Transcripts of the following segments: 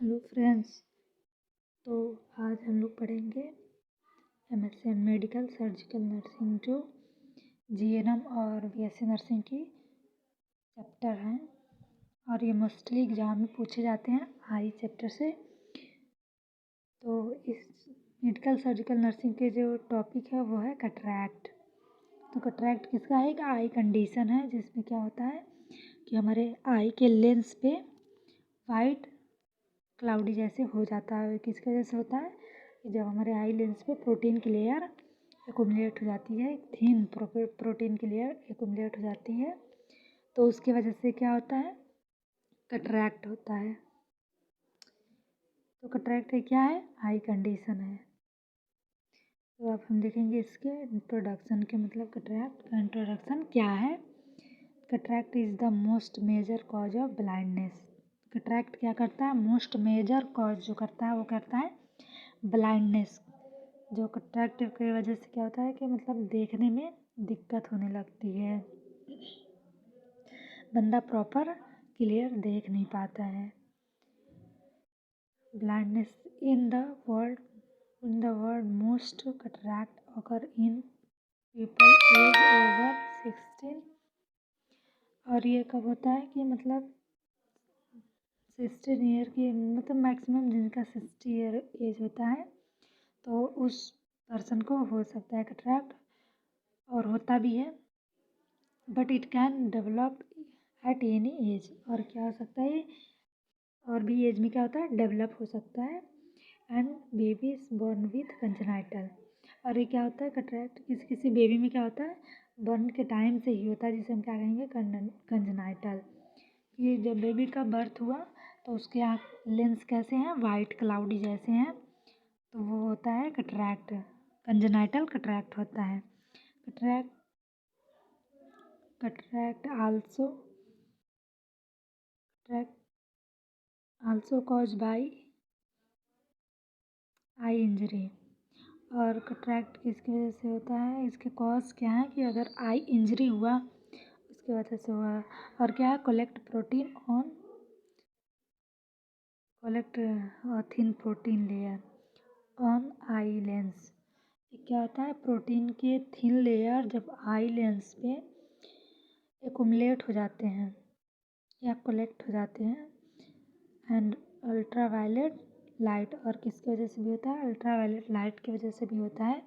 Hello friends. तो आज हम लोग पढ़ेंगे एमएससी मेडिकल सर्जिकल नर्सिंग जो जीएनएम और बीएससी नर्सिंग की चैप्टर हैं और ये मोस्टली एग्जाम में पूछे जाते हैं आई चैप्टर से। तो इस मेडिकल सर्जिकल नर्सिंग के जो टॉपिक है वो है कटरैक्ट। तो कटरैक्ट किसका है? एक आई कंडीशन है जिसमें क्या होता है कि हमारे आई के लेंस पे वाइट क्लाउडी जैसे हो जाता है। किसकी वजह से होता है कि जब हमारे आई लेंस पे प्रोटीन की लेयर एकुमुलेट हो जाती है, थिन प्रोटीन की लेयर एकुमुलेट हो जाती है, तो उसकी वजह से क्या होता है? कटरैक्ट होता है। तो कटरैक्ट क्या है? आई कंडीशन है। तो अब हम देखेंगे इसके इंट्रोडक्शन के, मतलब कटरैक्ट का इंट्रोडक्शन क्या है। Cataract is the most major cause of blindness. Cataract क्या करता है? मोस्ट मेजर कॉज जो करता है वो करता है ब्लाइंडनेस। जो कटरैक्ट की वजह से क्या होता है कि मतलब देखने में दिक्कत होने लगती है, बंदा प्रॉपर क्लियर देख नहीं पाता है। Blindness in the world most cataract occur in people age over 16। और ये कब होता है कि मतलब 16 ईयर की, मतलब मैक्सिमम जिनका 60 ईयर एज होता है तो उस पर्सन को हो सकता है कटरैक्ट, और होता भी है। But it can develop at any as. और क्या हो सकता है? और भी एज में क्या होता है? डेवलप हो सकता है। And baby is born with congenital. और ये क्या होता है? कटरैक्ट किसी किसी बेबी में क्या होता है? बर्न के टाइम से ही होता है, जिसे हम क्या कहेंगे? कंजेनाइटल। ये जब बेबी का बर्थ हुआ तो उसके आँख लेंस कैसे हैं? वाइट क्लाउडी जैसे हैं, तो वो होता है कटरैक्ट। कंजेनाइटल कटरैक्ट होता है। कटरैक्ट also cause by I injury. और कटरैक्ट किसकी वजह से होता है? इसके कॉज क्या है कि अगर आई इंजरी हुआ उसकी वजह से हुआ। और क्या है? Collect thin protein layer on eye lens. क्या होता है? प्रोटीन के थिन लेयर जब आई लेंस पे एकुमुलेट हो जाते हैं या कलेक्ट हो जाते हैं एंड अल्ट्रावायलेट लाइट। और किसकी वजह से भी होता है? अल्ट्रावायलेट लाइट की वजह से भी होता है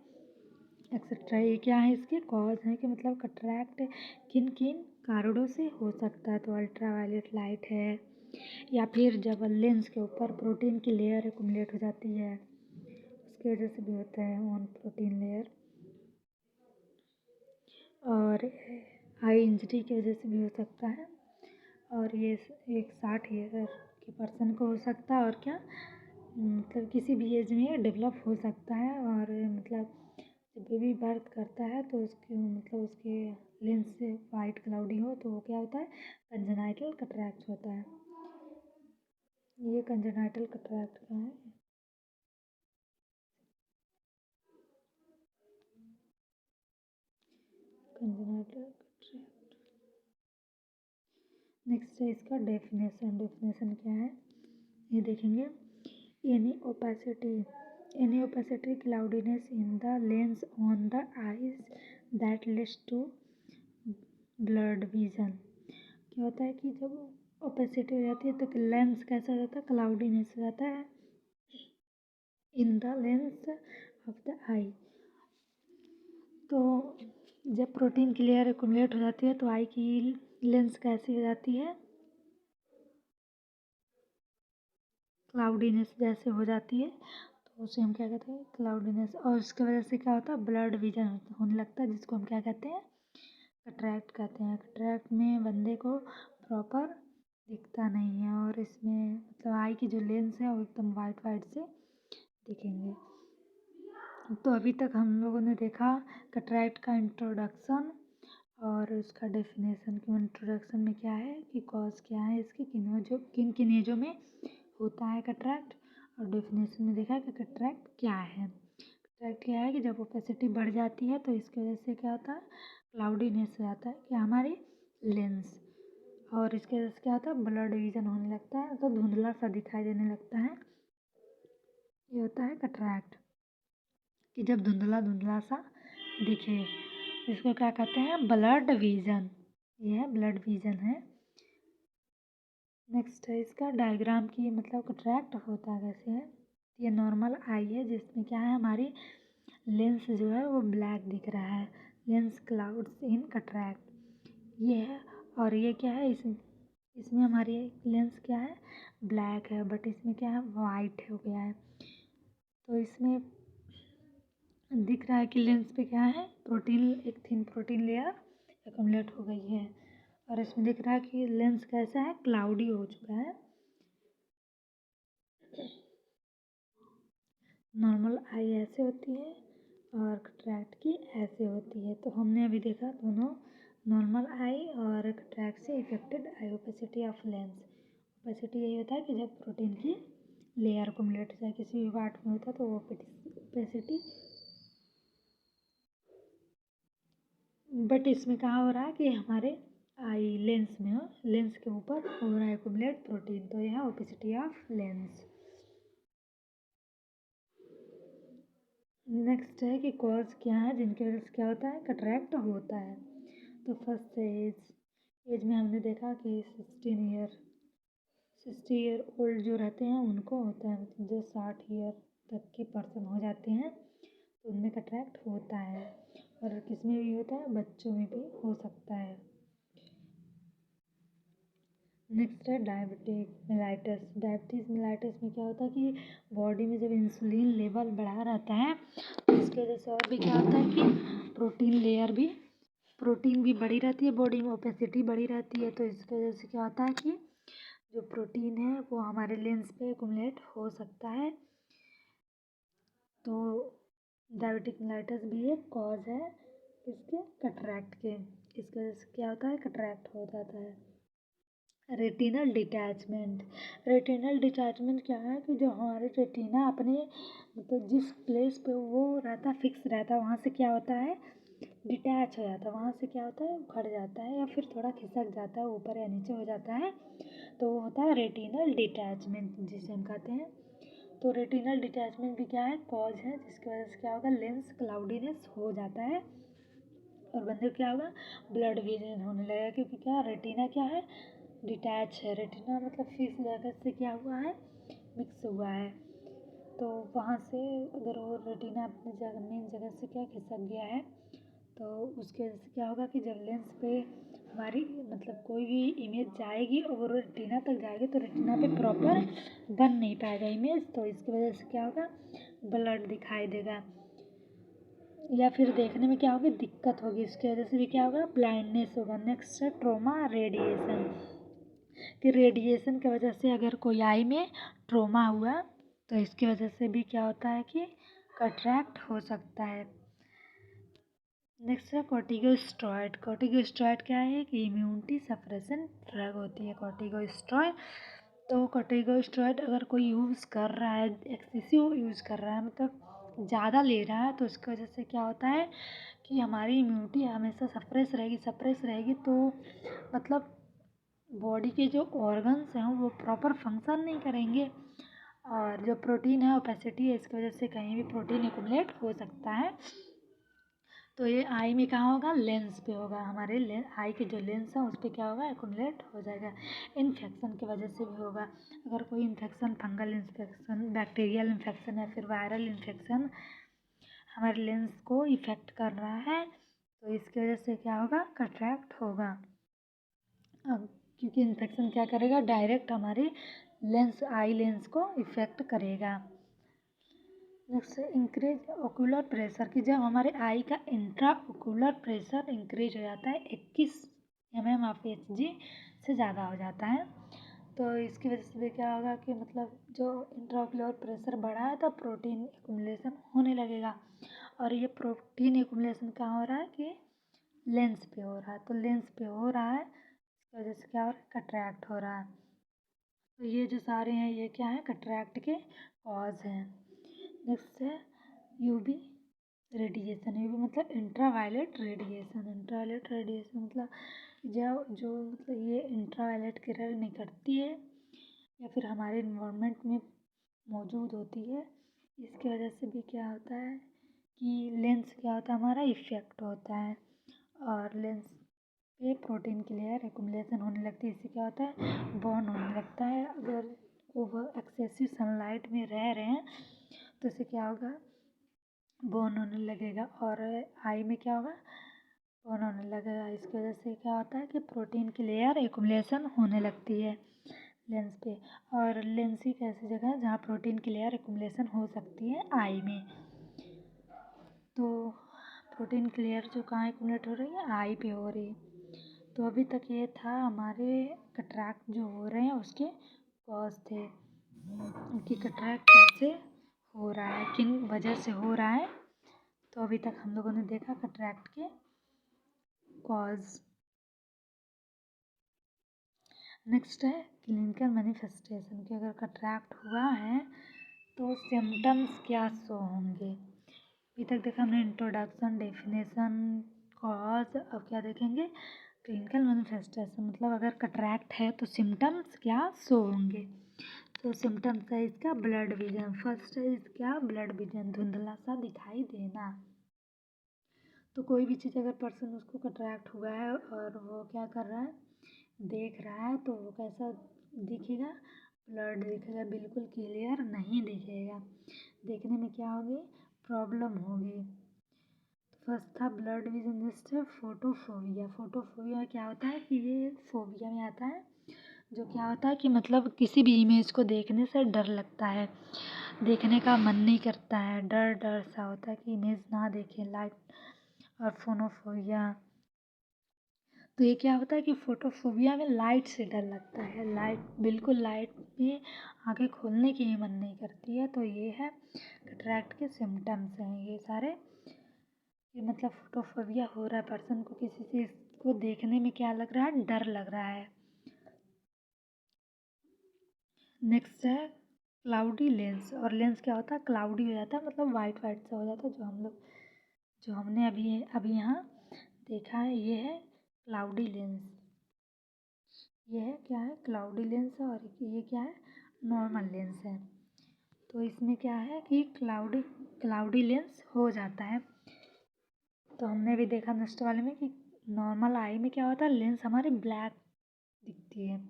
एक्सेट्रा। ये क्या है? इसके कॉज है कि मतलब कटरैक्ट किन किन कारणों से हो सकता है। तो अल्ट्रावायलेट लाइट है, या फिर जब लेंस के ऊपर प्रोटीन की लेयर एकुमुलेट हो जाती है उसकी वजह से भी होता है ऑन प्रोटीन लेयर। और आई इंजरी की वजह से भी हो सकता है। और ये एक 60 ईयर के पर्सन को हो सकता है। और क्या मतलब किसी भी एज में डेवलप हो सकता है। और मतलब जब बेबी बर्थ करता है तो उसके लेंस से वाइट क्लाउडी हो तो वो क्या होता है? कंजेनाइटल कटरैक्ट होता है। ये कंजेनाइटल कटरैक्ट का है। कंजेनाइटल कटरैक्ट। नेक्स्ट है इसका डेफिनेशन क्या है ये देखेंगे। Any opacity cloudiness in the lens on the eyes that leads to blurred vision. क्या होता है कि जब ओपेसिटी हो जाती है तो लेंस कैसा हो जाता है? क्लाउडीनेस हो जाता है in the lens of the eye. तो जब प्रोटीन की लेयर एक्युमुलेट हो जाती है तो आई की लेंस कैसी हो जाती है? क्लाउडीनेस जैसे हो जाती है, तो उसे हम क्या कहते हैं? क्लाउडीनेस। और उसकी वजह से क्या होता है? ब्लड विजन होने लगता है, जिसको हम क्या कहते हैं? कटरैक्ट कहते हैं। कटरैक्ट में बंदे को प्रॉपर दिखता नहीं है, और इसमें मतलब आई की जो लेंस है वो एकदम वाइट वाइट से दिखेंगे। तो अभी तक हम लोगों ने देखा कटरैक्ट का इंट्रोडक्शन और उसका डेफिनेशन। कि इंट्रोडक्शन में क्या है कि कॉज क्या है इसकी, किन किन एजों में होता है कटरैक्ट। और डेफिनेशन में देखा कि कटरैक्ट क्या है। कटरैक्ट क्या है कि जब ओपेसिटी बढ़ जाती है तो इसकी वजह से क्या होता है? क्लाउडीनेस हो जाता है कि हमारी लेंस। और इसके वजह से क्या होता है, ब्लड विजन होने लगता है, तो धुंधला सा दिखाई देने लगता है। ये होता है कटरैक्ट, कि जब धुंधला धुंधला सा दिखे, इसको क्या कहते हैं, ब्लड विजन। ये है ब्लड विजन है। नेक्स्ट है इसका डायग्राम की मतलब कटरैक्ट होता कैसे है। ये नॉर्मल आई है जिसमें क्या है, हमारी लेंस जो है वो ब्लैक दिख रहा है, लेंस क्लाउड्स इन कटरैक्ट ये है। और ये क्या है, इसमें हमारी लेंस क्या है, ब्लैक है, बट इसमें क्या है, वाइट हो गया है। तो इसमें दिख रहा है कि लेंस पे क्या है, प्रोटीन, एक थिन प्रोटीन लेयर एक्युमुलेट हो गई है। और इसमें दिख रहा है कि लेंस कैसा है, क्लाउडी हो चुका है। नॉर्मल आई ऐसे होती है और कटरैक्ट की ऐसे होती है। तो हमने अभी देखा दोनों, नॉर्मल आई और कटरैक्ट से affected I opacity of lens. Opacity यही होता है कि जब प्रोटीन की लेयर एक्युमुलेट हो जाए किसी भी पार्ट में होता है तो वो ओपेसिटी। बट इसमें कहाँ हो रहा है कि हमारे आई लेंस में हो, लेंस के ऊपर हो रहा है एक्युमुलेट प्रोटीन, तो यह है ओपेसिटी ऑफ लेंस। नेक्स्ट है कि कॉज क्या है जिनकी वजह से क्या होता है, कटरैक्ट होता है। तो फर्स्ट एज में हमने देखा कि 60 ईयर ओल्ड जो रहते हैं उनको होता है, मतलब जो 60 ईयर तक के पर्सन हो जाते हैं तो उनमें कटरैक्ट होता है। और किस में भी होता है, बच्चों में भी हो सकता है। नेक्स्ट है डायबिटिक मेलाइटस। डायबिटीज़ मेलाइटस में क्या होता है कि बॉडी में जब इंसुलिन लेवल बढ़ा रहता है तो इसकी वजह से और भी क्या होता है कि प्रोटीन भी बढ़ी रहती है, बॉडी में ओपेसिटी बढ़ी रहती है। तो इसकी वजह से क्या होता है कि जो प्रोटीन है वो हमारे लेंस पे एक्युमुलेट हो सकता है। तो डायबिटिक मेलाइटस भी एक कॉज है इसके, कटरैक्ट के। इसकी वजह से क्या होता है, कटरैक्ट हो जाता है। Retinal detachment. रेटिनल डिटैचमेंट क्या है कि जो हमारे रेटिना अपने मतलब जिस प्लेस पे वो रहता है, फिक्स रहता है, वहाँ से क्या होता है, डिटैच हो जाता है, वहाँ से क्या होता है, उखड़ जाता है या फिर थोड़ा खिसक जाता है, ऊपर या नीचे हो जाता है, तो वो होता है रेटिनल डिटैचमेंट जिसे हम कहते हैं। तो रेटिनल डिटैचमेंट भी क्या है, कॉज है जिसकी वजह से क्या होगा, लेंस क्लाउडीनेस हो जाता है और बंदे को क्या होगा, ब्लड विजन होने लगेगा। क्योंकि क्या, रेटिना क्या है, डिटैच है, रेटिना मतलब फिक्स जगह से क्या हुआ है, मिक्स हुआ है। तो वहाँ से अगर वो रेटिना अपनी जगह मेन जगह से क्या खिसक गया है तो उसके वजह से क्या होगा कि जब लेंस पे हमारी मतलब कोई भी इमेज जाएगी और वो रेटिना तक जाएगी तो रेटिना पे प्रॉपर बन नहीं पाएगा इमेज, तो इसकी वजह से क्या होगा, ब्लड दिखाई देगा या फिर देखने में क्या होगी, दिक्कत होगी। इसकी वजह से भी क्या होगा, ब्लाइंडनेस होगा। नेक्स्ट है ट्रोमा रेडिएशन, कि रेडिएशन की वजह से अगर कोई आई में ट्रोमा हुआ तो इसकी वजह से भी क्या होता है कि कटरैक्ट हो सकता है। नेक्स्ट है कॉर्टिकोस्टेरॉइड। कॉर्टिकोस्टेरॉइड क्या है कि इम्यूनिटी सप्रेशन ड्रग होती है कॉर्टिकोस्टेरॉइड। तो कॉर्टिकोस्टेरॉइड अगर कोई यूज़ कर रहा है, एक्सेसिव यूज़ कर रहा है, मतलब ज़्यादा ले रहा है, तो इसकी वजह से क्या होता है कि हमारी इम्यूनिटी हमेशा सप्रेस रहेगी तो मतलब बॉडी के जो ऑर्गन्स हैं वो प्रॉपर फंक्शन नहीं करेंगे। और जो प्रोटीन है ओपेसिटी है, इसकी वजह से कहीं भी प्रोटीन एक्युमुलेट हो सकता है। तो ये आई में कहाँ होगा, लेंस पे होगा, हमारे आई के जो लेंस है उस पर क्या होगा, एक्युमुलेट हो जाएगा। इन्फेक्शन की वजह से भी होगा। अगर कोई infection, fungal infection, bacterial infection या फिर वायरल इन्फेक्शन हमारे लेंस को इफ़ेक्ट कर रहा है तो इसकी वजह से क्या होगा, कटरैक्ट होगा। अब क्योंकि इन्फेक्शन क्या करेगा, डायरेक्ट हमारे लेंस, आई लेंस को इफ़ेक्ट करेगा। नेक्स्ट इंक्रीज ओकुलर प्रेशर, कि जब हमारे आई का इंट्रा ओकुलर प्रेशर इंक्रीज हो जाता है 21 mm ऑफ Hg से ज़्यादा हो जाता है तो इसकी वजह से भी क्या होगा कि मतलब जो इंट्रा ओकुलर प्रेशर बढ़ा है तो प्रोटीन एक्युमुलेशन होने लगेगा। और ये प्रोटीन एक्युमुलेशन कहाँ हो रहा है कि लेंस पे हो रहा है, तो लेंस पे हो रहा है इसकी वजह से क्या हो रहा है, कटरैक्ट हो रहा है। तो ये जो सारे हैं ये क्या है, कटरैक्ट के कॉज हैं। नेक्स्ट है यूवी रेडिएशन, ये भी मतलब इंट्रावायलेट रेडिएशन। इंट्रावायलेट रेडिएशन मतलब जो मतलब ये इंट्रावायलेट किरण निकलती है या फिर हमारे इन्वायरमेंट में मौजूद होती है, इसकी वजह से भी क्या होता है कि लेंस क्या होता है हमारा इफेक्ट होता है, और लेंस पे प्रोटीन की लेयर एक्युमुलेशन होने लगती है। इससे क्या होता है बर्न होने लगता है। अगर ओवर एक्सेसिव सनलाइट में रह रहे हैं तो इससे क्या होगा बर्न होने लगेगा, और आई में क्या होगा बर्न होने लगेगा। इसकी वजह से क्या होता है कि प्रोटीन की लेयर एक्युमुलेशन होने लगती है लेंस पे। और लेंस ही एक ऐसी जगह है जहाँ प्रोटीन की लेयर एक्युमुलेशन हो सकती है आई में। तो प्रोटीन की लेयर जो कहाँ एक्युमुलेट हो रही है आई पे हो रही है। तो अभी तक ये था हमारे कैटरेक्ट जो हो रहे हैं उसके कॉज थे कि कैटरेक्ट कैसे हो रहा है, किन वजह से हो रहा है। तो अभी तक हम लोगों ने देखा कैटरेक्ट के कॉज। नेक्स्ट है क्लिनिकल मैनिफेस्टेशन कि अगर कैटरेक्ट हुआ है तो सिम्टम्स क्या शो होंगे। अभी तक देखा हमने इंट्रोडक्शन, डेफिनेशन, कॉज। अब क्या देखेंगे क्लिनिकल मैनिफेस्टेशन मतलब अगर कैटरेक्ट है तो सिम्टम्स क्या शो होंगे। तो सिम्टम्स है इसका ब्लड विजन। फर्स्ट है इसका ब्लड विजन, धुंधला सा दिखाई देना। तो कोई भी चीज़ अगर पर्सन उसको कैटरेक्ट हुआ है और वो क्या कर रहा है देख रहा है तो वो कैसा दिखेगा ब्लर्ड दिखेगा, बिल्कुल क्लियर नहीं दिखेगा। देखने में क्या होगी प्रॉब्लम होगी। फर्स्ट था ब्लड विजन। नेक्स्ट है फोटोफोबिया। फोटोफोबिया में क्या होता है कि ये फोबिया में आता है जो क्या होता है कि मतलब किसी भी इमेज को देखने से डर लगता है, देखने का मन नहीं करता है, डर डर सा होता है कि इमेज ना देखें लाइट। और फोनोफोबिया तो ये क्या होता है कि फोटोफोबिया में लाइट से डर लगता है, लाइट बिल्कुल लाइट में आंखें खोलने की ही मन नहीं करती है। तो ये है कैटरेक्ट के सिम्टम्स हैं ये सारे। ये मतलब फोटोफोबिया हो रहा है पर्सन को, किसी चीज़ को देखने में क्या लग रहा है डर लग रहा है। नेक्स्ट है क्लाउडी लेंस। और लेंस क्या होता है क्लाउडी हो जाता है मतलब वाइट वाइट सा हो जाता है। जो हमने अभी यहाँ देखा है ये है क्लाउडी लेंस। ये है क्या है क्लाउडी लेंस है, और ये क्या है नॉर्मल लेंस है। तो इसमें क्या है कि क्लाउडी लेंस हो जाता है। तो हमने भी देखा नेक्स्ट वाले में कि नॉर्मल आई में क्या होता है लेंस हमारी ब्लैक दिखती है,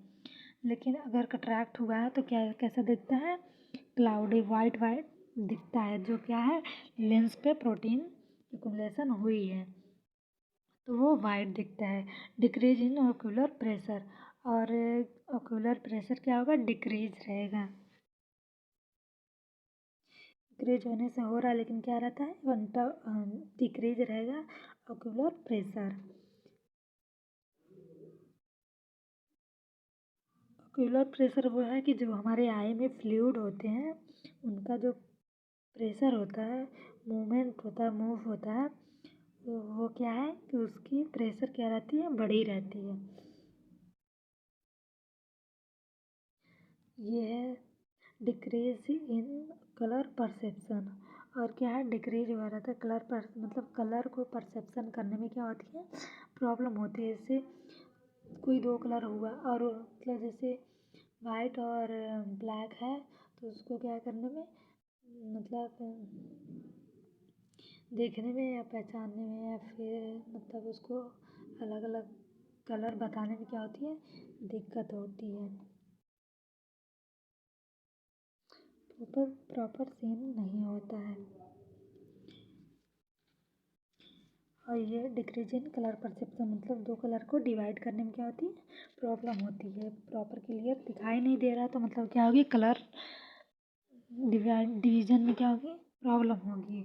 लेकिन अगर कैटरेक्ट हुआ है तो क्या कैसा दिखता है क्लाउडी वाइट वाइट दिखता है, जो क्या है लेंस पे प्रोटीन एक्युमुलेशन हुई है तो वो वाइट दिखता है। डिक्रीज इन ओक्यूलर प्रेशर, और ओक्यूलर प्रेशर क्या होगा डिक्रीज रहेगा। डिक्रीज होने से हो रहा है लेकिन क्या रहता है डिक्रीज रहेगा ओक्यूलर प्रेशर। ओक्यूलर प्रेशर वो है कि जो हमारे आई में फ्लूइड होते हैं उनका जो प्रेशर होता है मूवमेंट होता है मूव होता है, वो क्या है कि उसकी प्रेशर क्या रहती है बड़ी रहती है। ये है डिक्रीज इन कलर परसेप्शन। और क्या है डिक्रीज हो रहा था कलर पर मतलब कलर को परसेप्शन करने में क्या होती है प्रॉब्लम होती है। जैसे कोई दो कलर हुआ और मतलब जैसे वाइट और ब्लैक है तो उसको क्या करने में मतलब देखने में या पहचानने में या फिर मतलब उसको अलग अलग कलर बताने में क्या होती है दिक्कत होती है। प्रॉपर सीन नहीं होता है। और ये डिक्रीज इन कलर परसेप्शन मतलब दो कलर को डिवाइड करने में क्या होती है प्रॉब्लम होती है। प्रॉपर क्लियर दिखाई नहीं दे रहा तो मतलब क्या होगी कलर डिवीजन में क्या होगी प्रॉब्लम होगी।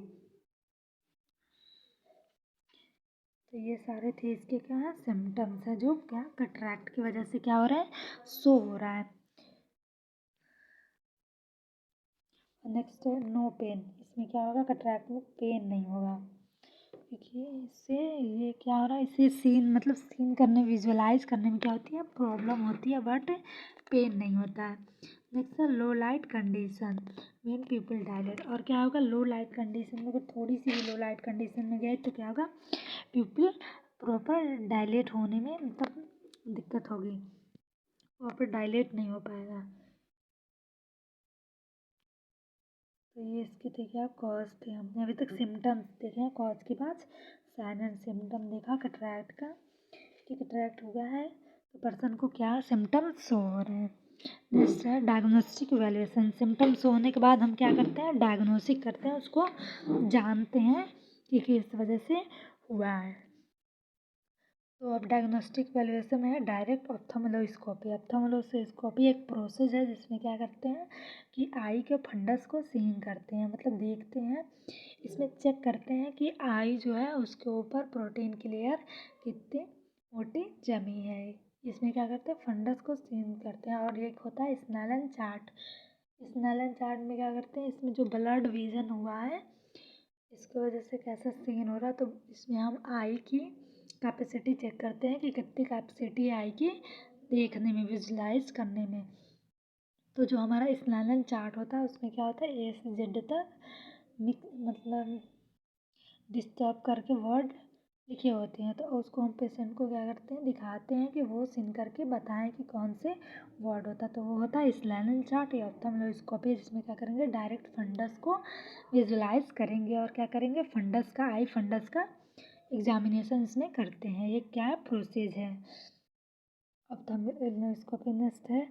तो ये सारे थे इसके क्या है सिम्टम्स है जो क्या कैटरेक्ट की वजह से क्या हो रहा है शो हो रहा है। नेक्स्ट है नो पेन। इसमें क्या होगा कैटरेक्ट में पेन नहीं होगा क्योंकि इससे ये क्या हो रहा है इसे सीन मतलब सीन करने विजुअलाइज करने में क्या होती है प्रॉब्लम होती है बट पेन नहीं होता है। नेक्स्ट है लो light condition when people dilate. और क्या होगा, लो लाइट कंडीशन में अगर थोड़ी सी भी लो लाइट कंडीशन में गए तो क्या होगा, पीपल प्रॉपर डायलेट होने में मतलब दिक्कत होगी, प्रॉपर डायलेट नहीं हो पाएगा। तो ये इसके थे क्या कॉज थे। हमने अभी तक सिम्टम्स देखे हैं, कॉज के बाद साइन एंड सिम्टम देखा कैटरैक्ट का कि कैटरैक्ट हुआ है तो पर्सन को क्या सिम्टम्स शो हो रहे हैं। नेक्स्ट है डायग्नोस्टिक इवैल्यूएशन। सिम्टम्स होने के बाद हम क्या करते हैं, डायग्नोसिस करते हैं, उसको जानते हैं कि किस वजह से हुआ है। तो अब डायग्नोस्टिक इवैल्यूएशन में है डायरेक्ट ऑप्थेल्मोस्कोपी। ऑप्थेल्मोस्कोपी एक प्रोसेस है जिसमें क्या करते हैं कि आई के फंडस को सीन करते हैं, मतलब देखते हैं, इसमें चेक करते हैं कि आई जो है उसके ऊपर प्रोटीन की लेयर कितनी मोटी जमी है। इसमें क्या करते हैं, फंडस को सीन करते हैं। और एक होता है स्नेलन चार्ट। स्नेलन चार्ट में क्या करते हैं, इसमें जो ब्लड विजन हुआ है इसकी वजह से कैसा सीन हो रहा है, तो इसमें हम आई की कैपेसिटी चेक करते हैं कि कितनी कैपेसिटी है आई की देखने में, विजुलाइज करने में। तो जो हमारा स्नेलन चार्ट होता है उसमें क्या होता है, ए से जेड तक मतलब डिस्टर्ब करके वर्ड लिखे होते हैं। तो उसको हम पेशेंट को क्या करते हैं, दिखाते हैं कि वो सीन करके बताएं कि कौन से वर्ड होता है। तो वो होता है स्नेलन चार्ट या ऑप्थेल्मोस्कोपी, जिसमें क्या करेंगे डायरेक्ट फंडस को विजुलाइज करेंगे और क्या करेंगे फंडस का, आई फंडस का एग्जामिनेशन इसमें करते हैं। ये क्या प्रोसेस है ऑप्थेल्मोस्कोपी। नेक्स्ट है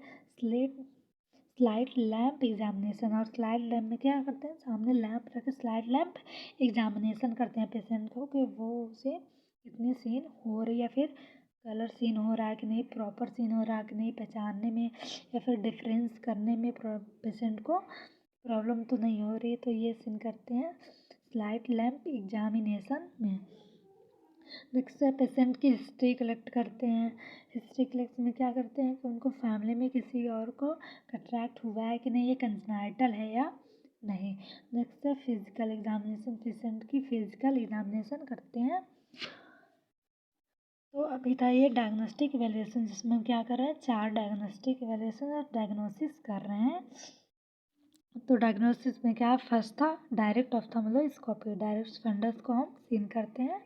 स्लाइड लैंप एग्जामिनेशन। और स्लाइड लैंप में क्या करते हैं, सामने लैंप रख स्लाइड लैंप एग्जामिनेशन करते हैं पेशेंट को कि वो उसे कितनी सीन हो रही है, फिर कलर सीन हो रहा है कि नहीं, प्रॉपर सीन हो रहा है कि नहीं, पहचानने में या फिर डिफरेंस करने में पेशेंट को प्रॉब्लम तो नहीं हो रही। तो ये सीन करते हैं स्लाइड लैंप एग्जामिनेशन में। नेक्स्ट है पेशेंट की हिस्ट्री कलेक्ट करते हैं। हिस्ट्री कलेक्ट में क्या करते हैं कि उनको फैमिली में किसी और को कैटरैक्ट हुआ है कि नहीं, ये कंजेनाइटल है या नहीं। नेक्स्ट है फिजिकल एग्जामिनेशन। पेशेंट की फिजिकल एग्जामिनेशन करते हैं। तो अभी था ये डायग्नोस्टिक इवैल्यूएशन, जिसमें हम क्या कर रहे हैं, 4 डायग्नोस्टिक इवैल्यूएशन और डायग्नोसिस कर रहे हैं। तो डायग्नोसिस में क्या फर्स्ट था डायरेक्ट ऑप्थेल्मोस्कोपी। डायरेक्ट फंडस को हम सीन करते हैं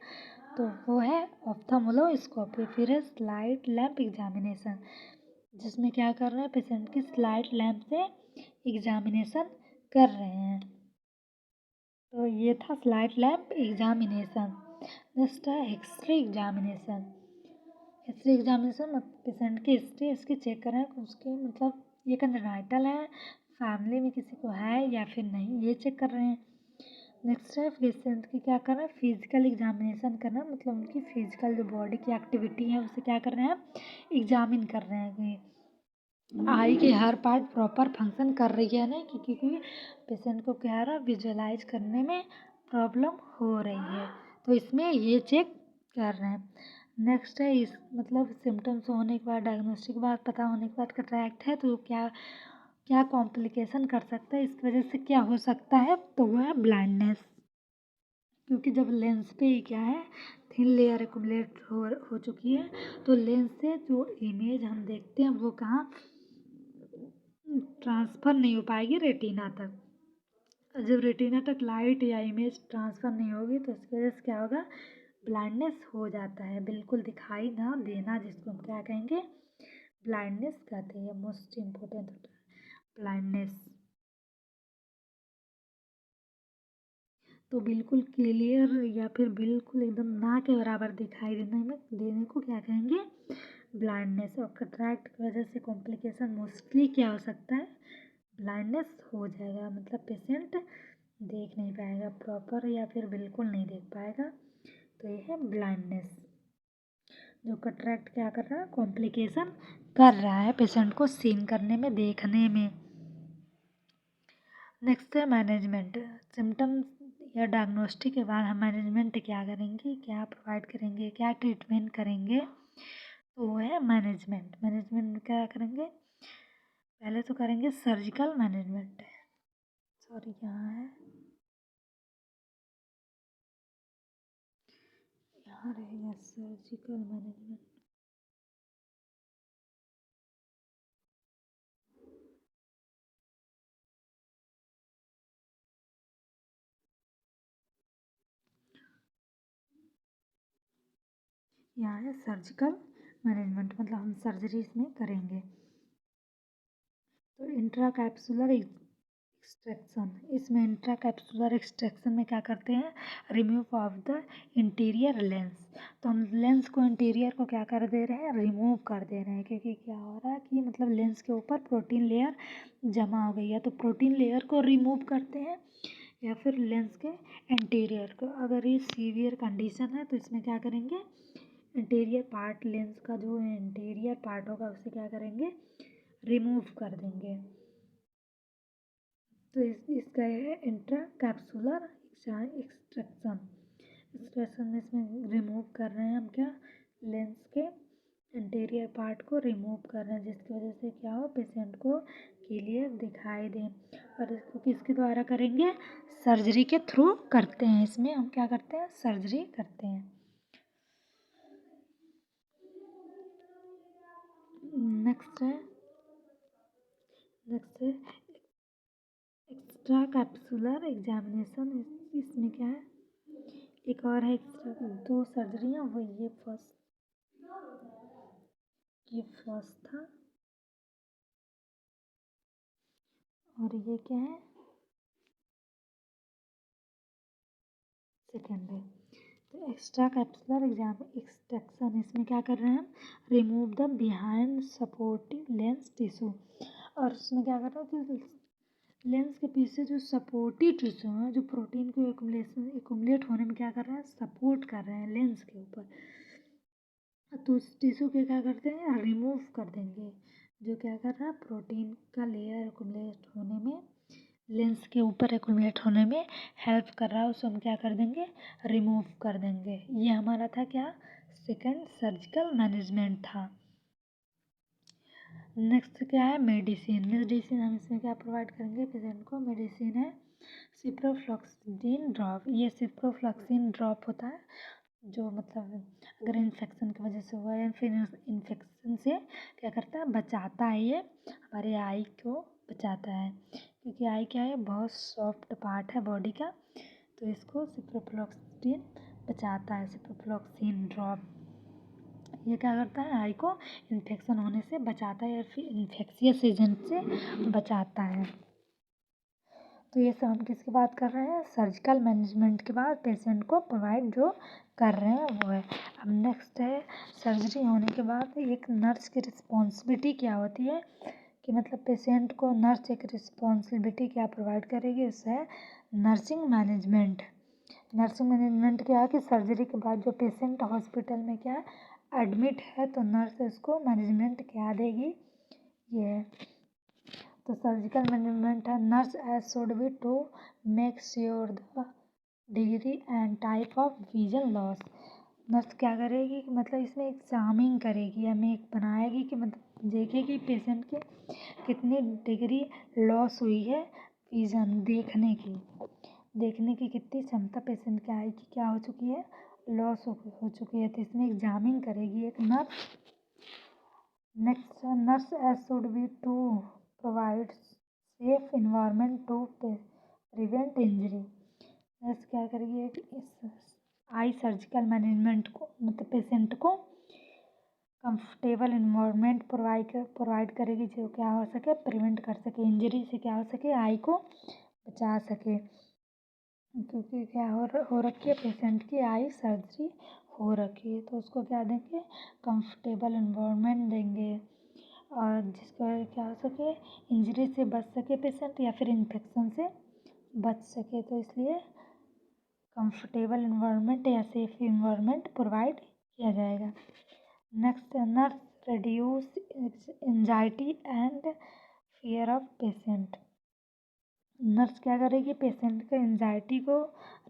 तो वो है ऑप्थेल्मोस्कोपी। फिर है स्लाइड लैंप एग्जामिनेशन, जिसमें क्या कर रहे हैं, पेशेंट की स्लाइड लैंप से एग्जामिनेशन कर रहे हैं। तो ये था स्लाइड लैंप एग्जामिनेशन। नेक्स्ट है history examination. History examination patient की हिस्ट्री उसकी चेक कर रहे हैं, उसके मतलब ये कंजेनाइटल है, फैमिली में किसी को है या फिर नहीं, ये चेक कर रहे हैं। नेक्स्ट है पेशेंट की क्या कर रहे हैं, फिजिकल एग्जामिनेशन करना, मतलब उनकी फिजिकल जो बॉडी की एक्टिविटी है उसे क्या कर रहे हैं, एग्जामिन कर रहे हैं कि आई की हर पार्ट प्रॉपर फंक्शन कर रही है नहीं, क्योंकि पेशेंट को क्या रहा विजुअलाइज करने में प्रॉब्लम हो रही है, तो इसमें ये चेक कर रहे हैं। नेक्स्ट है इस मतलब सिम्टम्स होने के बाद, डायग्नोस्टिक के बाद, पता होने के बाद कैटरैक्ट है तो क्या क्या कॉम्प्लिकेशन कर सकता है, इसकी वजह से क्या हो सकता है, तो वो है ब्लाइंडनेस। क्योंकि जब लेंस पे क्या है थिन लेयर एक्यूमुलेट हो चुकी है, तो लेंस से जो इमेज हम देखते हैं वो कहाँ ट्रांसफ़र नहीं हो पाएगी रेटिना तक। जब रेटिना तक लाइट या इमेज ट्रांसफ़र नहीं होगी तो इसकी वजह से क्या होगा, ब्लाइंडनेस हो जाता है, बिल्कुल दिखाई ना देना, जिसको हम क्या कहेंगे ब्लाइंडनेस कहते हैं। मोस्ट इम्पोर्टेंट होता है ब्लाइंडनेस। तो बिल्कुल क्लियर या फिर बिल्कुल एकदम ना के बराबर दिखाई देने को क्या कहेंगे ब्लाइंडनेस। और कैटरैक्ट की वजह से कॉम्प्लिकेशन मोस्टली क्या हो सकता है, ब्लाइंडनेस हो जाएगा, मतलब पेशेंट देख नहीं पाएगा प्रॉपर या फिर बिल्कुल नहीं देख पाएगा, तो ये है ब्लाइंडनेस। जो कैटरैक्ट क्या कर रहा है, कॉम्प्लिकेशन कर रहा है पेशेंट को सीन करने में, देखने में। नेक्स्ट है मैनेजमेंट। सिम्टम्स या डायग्नोस्टिक के बाद हम मैनेजमेंट क्या करेंगे, क्या प्रोवाइड करेंगे, क्या ट्रीटमेंट करेंगे, तो वो है मैनेजमेंट। मैनेजमेंट में क्या करेंगे, पहले तो करेंगे सर्जिकल मैनेजमेंट। सॉरी यहाँ है, यहाँ रहेगा सर्जिकल मैनेजमेंट। यहाँ है सर्जिकल मैनेजमेंट, मतलब हम सर्जरी इसमें करेंगे। तो इंट्राकैप्सुलर एक्सट्रैक्शन, इसमें इंट्राकैप्सुलर एक्सट्रैक्शन में क्या करते हैं, remove of the interior lens. तो हम लेंस को, इंटीरियर को क्या कर दे रहे हैं, रिमूव कर दे रहे हैं, क्योंकि क्या हो रहा है कि मतलब लेंस के ऊपर प्रोटीन लेयर जमा हो गई है, तो प्रोटीन लेयर को रिमूव करते हैं या फिर लेंस के इंटीरियर को। अगर ये सीवियर कंडीशन है तो इसमें क्या करेंगे, इंटीरियर पार्ट, लेंस का जो इंटीरियर पार्ट होगा उसे क्या करेंगे, रिमूव कर देंगे। तो इसका है इंट्राकैप्सुलर एक्सट्रैक्शन। एक्सट्रैक्शन में इसमें रिमूव कर रहे हैं हम क्या, लेंस के इंटीरियर पार्ट को रिमूव कर रहे हैं, जिसकी वजह से क्या हो, पेशेंट को क्लियर दिखाई दे। और इसको किसके द्वारा करेंगे, सर्जरी के थ्रू करते हैं। इसमें हम क्या करते हैं, सर्जरी करते हैं। नेक्स्ट है एक्स्ट्रा कैप्सुलर एग्जामिनेशन। इसमें क्या है, एक और है एक्स्ट्रा, 2 सर्जरियाँ, वो ये फर्स्ट था और ये क्या है, सेकेंड है। तो एक्स्ट्रा कैप्सुलर एक्सट्रैक्शन, इसमें क्या कर रहे हैं हम, remove the behind supportive lens tissue. और उसमें क्या कर रहे हैं कि लेंस के पीछे जो सपोर्टिव टिश्यू है, जो प्रोटीन को एकुमुलेट होने में क्या कर रहे हैं, सपोर्ट कर रहे हैं लेंस के ऊपर, तो उस टिश्यू के क्या करते हैं, रिमूव कर देंगे। जो क्या कर रहा है, प्रोटीन का लेयर एकुमुलेट होने में, लेंस के ऊपर एकुमुलेट होने में हेल्प कर रहा है, उसे हम क्या कर देंगे, रिमूव कर देंगे। ये हमारा था क्या, सेकंड सर्जिकल मैनेजमेंट था। नेक्स्ट क्या है, मेडिसिन हम इसमें क्या प्रोवाइड करेंगे पेशेंट को, मेडिसिन है सिप्रोफ्लॉक्सिन ड्रॉप। ये सिप्रोफ्लॉक्सिन ड्रॉप होता है जो मतलब अगर इन्फेक्शन की वजह से हुआ है या फिर इन्फेक्शन से क्या करता है, बचाता है, ये हमारे आई को बचाता है, क्योंकि आई क्या है, बहुत सॉफ्ट पार्ट है बॉडी का, तो इसको सिप्रोफ्लॉक्सिन बचाता है। सिप्रोफ्लॉक्सिन ड्रॉप ये क्या करता है, आई को इन्फेक्शन होने से बचाता है या फिर इन्फेक्शियस एजेंट से बचाता है। तो ये सब हम किसकी बात कर रहे हैं, सर्जिकल मैनेजमेंट के बाद पेशेंट को प्रोवाइड जो कर रहे हैं वो है। अब नेक्स्ट है, सर्जरी होने के बाद एक नर्स की रिस्पॉन्सिबिलिटी क्या होती है, कि मतलब पेशेंट को नर्स एक रिस्पॉन्सिबिलिटी क्या प्रोवाइड करेगी, उससे है नर्सिंग मैनेजमेंट। नर्सिंग मैनेजमेंट क्या है कि सर्जरी के बाद जो पेशेंट हॉस्पिटल में क्या एडमिट है, तो नर्स उसको मैनेजमेंट क्या देगी, ये है। तो सर्जिकल मैनेजमेंट है, nurse as should be to make sure the degree and type of vision loss. Nurse क्या करेगी कि मतलब इसमें एग्जामिंग करेगी, हमें एक बनाएगी कि मतलब देखेगी पेशेंट के कितनी डिग्री लॉस हुई है, विजन देखने की कितनी क्षमता पेशेंट के आई की क्या हो चुकी है, लॉस हो चुकी है, तो इसमें एग्जामिंग करेगी एक nurse. Next nurse as should be to provide safe environment to prevent injury. Nurse क्या करेगी, इस आई सर्जिकल मैनेजमेंट को, मतलब पेशेंट को कंफर्टेबल इन्वायरमेंट प्रोवाइड करेगी, जो क्या हो सके, प्रिवेंट कर सके, इंजरी से क्या हो सके, आई को बचा सके। क्योंकि क्या हो रखी है, पेशेंट की आई सर्जरी हो रखी है, तो उसको क्या देंगे, कंफर्टेबल इन्वायरमेंट देंगे, और जिसकी वजह क्या हो सके, इंजरी से बच सके पेशेंट या फिर इन्फेक्शन से बच सके, तो इसलिए कंफर्टेबल इन्वायरमेंट या सेफ इन्वायरमेंट प्रोवाइड किया जाएगा। Next, nurse reduce anxiety and fear of patient. Nurse क्या करेगी, पेशेंट के एंजाइटी को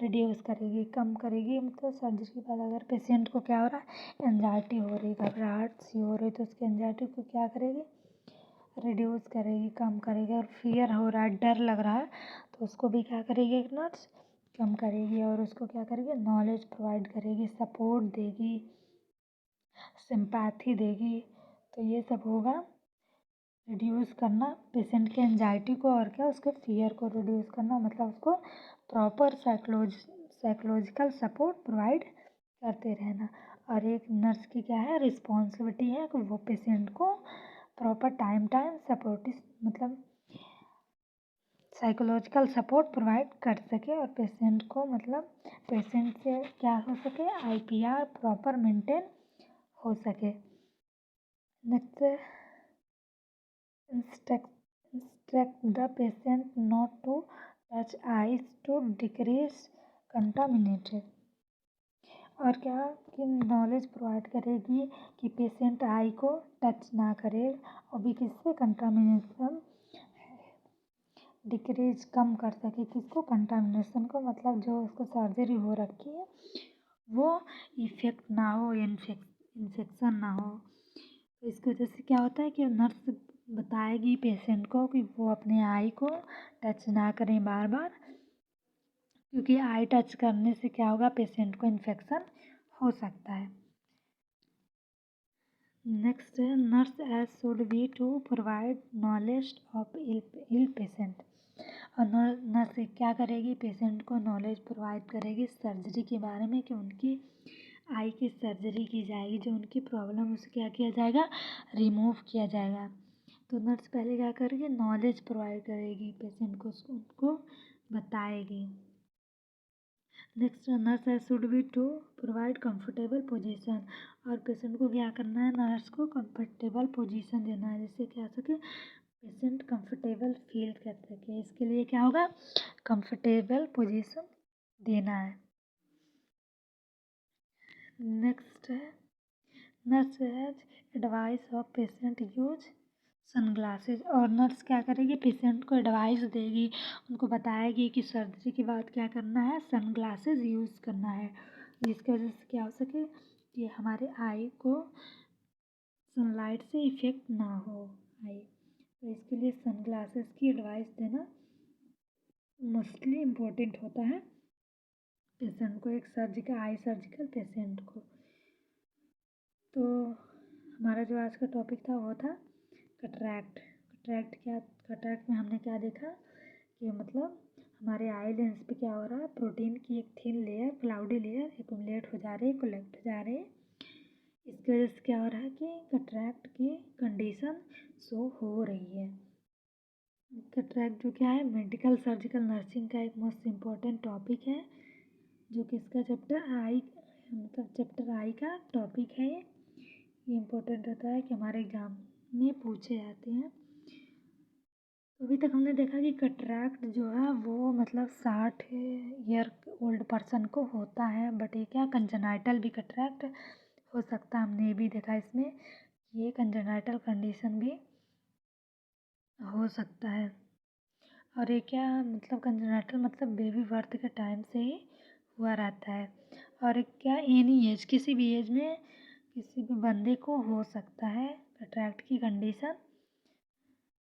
रिड्यूस करेगी, कम करेगी, मतलब सर्जरी के बाद अगर पेशेंट को क्या हो रहा है, एंजाइटी हो रही, घबराहट सी हो रही, तो उसकी एंजाइटी को क्या करेगी, रिड्यूस करेगी, कम करेगी। और फियर हो रहा है, डर लग रहा है, तो उसको भी क्या करेगी एक नर्स, कम करेगी, और उसको क्या करेगी, नॉलेज प्रोवाइड करेगी, सपोर्ट देगी, सिंपैथी देगी। तो ये सब होगा रिड्यूस करना पेशेंट के एंजाइटी को, और क्या उसके फियर को रिड्यूस करना, मतलब उसको प्रॉपर साइकोलॉजिकल सपोर्ट प्रोवाइड करते रहना। और एक नर्स की क्या है रिस्पॉन्सिबिलिटी है कि वो पेशेंट को प्रॉपर टाइम सपोर्ट मतलब साइकोलॉजिकल सपोर्ट प्रोवाइड कर सके और पेशेंट को मतलब पेशेंट से क्या हो सके IPR प्रॉपर मेंटेन हो सके। Next instruct the patient not to touch eyes to decrease contaminated। और क्या कि नॉलेज प्रोवाइड करेगी कि पेशेंट आई को टच ना करे और भी किससे कंटामिनेशन डिक्रीज कम कर सके। किसको कंटामिनेशन को मतलब जो उसको सर्जरी हो रखी है वो इफेक्ट ना हो इन्फेक्शन ना हो। तो इसकी वजह से क्या होता है कि नर्स बताएगी पेशेंट को कि वो अपने आई को टच ना करें बार बार, क्योंकि आई टच करने से क्या होगा पेशेंट को इन्फेक्शन हो सकता है। नेक्स्ट है nurse as should be to provide knowledge of ill patient. और नर्स क्या करेगी पेशेंट को नॉलेज प्रोवाइड करेगी सर्जरी के बारे में कि उनकी आई की सर्जरी की जाएगी, जो उनकी प्रॉब्लम उसे क्या किया जाएगा रिमूव किया जाएगा। तो नर्स पहले क्या करेगी नॉलेज प्रोवाइड करेगी पेशेंट को, उनको बताएगी। Next nurse should be to provide comfortable position. और पेशेंट को क्या करना है नर्स को कंफर्टेबल पोजीशन देना है जिससे क्या सके पेशेंट कंफर्टेबल फील कर सके। इसके लिए क्या होगा कंफर्टेबल पोजीशन देना है। नेक्स्ट है nurse has advice of patient use sunglasses. और नर्स क्या करेगी पेशेंट को एडवाइस देगी, उनको बताएगी कि सर्जरी के बाद क्या करना है सनग्लासेस यूज़ करना है, जिसकी वजह से क्या हो सके कि हमारे आई को सनलाइट से इफेक्ट ना हो आई। तो इसके लिए सनग्लासेस की एडवाइस देना मोस्टली इम्पोर्टेंट होता है पेशेंट को, एक सर्जिकल पेशेंट को। तो हमारा जो आज का टॉपिक था वो था कटरैक्ट में हमने क्या देखा कि मतलब हमारे आई लेंस पे क्या हो रहा है प्रोटीन की एक thin layer cloudy layer accumulate हो जा रही है कलेक्ट हो जा रही है। इसकी वजह से क्या हो रहा है कि कटरैक्ट की कंडीशन शो हो रही है। कटरैक्ट जो क्या है मेडिकल सर्जिकल नर्सिंग का एक मोस्ट इम्पॉर्टेंट टॉपिक है, जो कि इसका चैप्टर आई का टॉपिक है। ये इम्पोर्टेंट होता है कि हमारे एग्जाम में पूछे जाते हैं। तो अभी तक हमने देखा कि कटरैक्ट जो है वो मतलब 60 ईयर ओल्ड पर्सन को होता है, बट ये क्या कंजेनाइटल भी कटरैक्ट हो सकता है। हमने ये भी देखा इसमें ये कंजेनाइटल कंडीशन भी हो सकता है। और ये क्या मतलब कंजेनाइटल मतलब बेबी बर्थ के टाइम से ही हुआ रहता है। और एक क्या एनी एज किसी भी एज में किसी भी बंदे को हो सकता है कटरैक्ट की कंडीशन।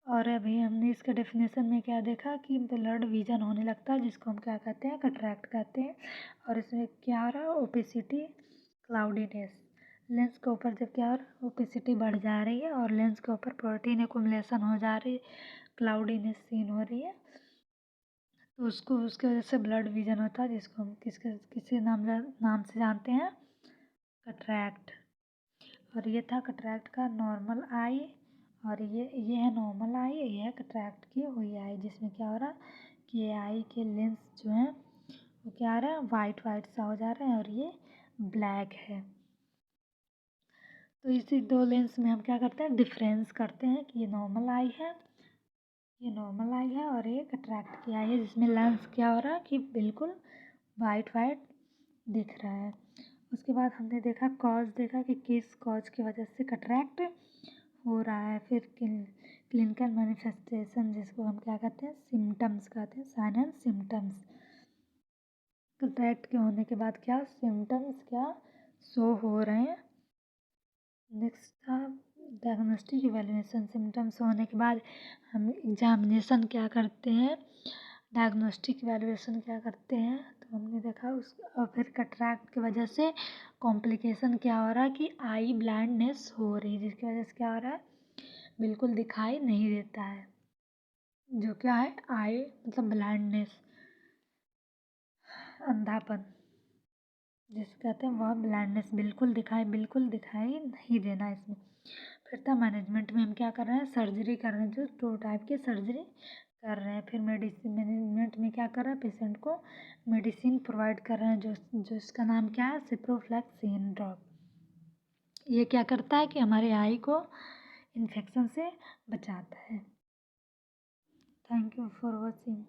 और अभी हमने इसका डेफिनेशन में क्या देखा कि ब्लड विजन होने लगता है जिसको हम क्या कहते हैं कटरैक्ट कहते हैं। और इसमें क्या हो रहा है ओपेसिटी क्लाउडीनेस, लेंस के ऊपर जब क्या हो रहा है ओपेसिटी बढ़ जा रही है और लेंस के ऊपर प्रोटीन एक्युमुलेशन हो जा रही है क्लाउडीनेस सीन हो रही है, तो उसको उसकी वजह से ब्लड विजन होता है जिसको हम किसी नाम से जानते हैं कटरैक्ट। और ये था कटरैक्ट का नॉर्मल आई, और ये है नॉर्मल आई, ये है कटरैक्ट की हुई आई, जिसमें क्या हो रहा है कि ये आई के लेंस जो है वो क्या आ रहा है वाइट सा हो जा रहा है और ये ब्लैक है। तो इसी दो लेंस में हम क्या करते हैं डिफरेंस करते हैं कि ये नॉर्मल आई है, ये नॉर्मल आई है और ये कटरैक्ट की आई है, जिसमें लेंस क्या हो रहा है कि बिल्कुल वाइट दिख रहा है। उसके बाद हमने देखा कॉज देखा कि किस कॉज की वजह से कटरैक्ट हो रहा है। फिर क्लिनिकल मैनिफेस्टेशन जिसको हम क्या कहते हैं सिम्टम्स कहते हैं साइन एंड सिम्टम्स। कटरैक्ट के होने के बाद क्या सिम्टम्स क्या शो हो रहे हैं। नेक्स्ट था डायग्नोस्टिक इवैल्यूएशन। सिम्टम्स होने के बाद हम एग्जामिनेशन क्या करते हैं डायग्नोस्टिक इवैल्यूएशन क्या करते हैं, तो हमने देखा उस और फिर कटरैक्ट की वजह से कॉम्प्लिकेशन क्या हो रहा है कि आई ब्लाइंडनेस हो रही है, जिसकी वजह से क्या हो रहा है बिल्कुल दिखाई नहीं देता है, जो क्या है आई मतलब ब्लाइंडनेस अंधापन। जिसे कहते हैं वह ब्लाइंडनेस बिल्कुल दिखाई नहीं देना इसमें। फिर था मैनेजमेंट में हम क्या कर रहे हैं, सर्जरी कर रहे हैं, जो 2 टाइप की सर्जरी कर रहे हैं। फिर मेडिसिन मैनेजमेंट में क्या कर रहे हैं, पेशेंट को मेडिसिन प्रोवाइड कर रहे हैं, जो इसका नाम क्या है, सिप्रोफ्लैक्सिन ड्रॉप। ये क्या करता है कि हमारे आई को इन्फेक्शन से बचाता है। Thank you for watching.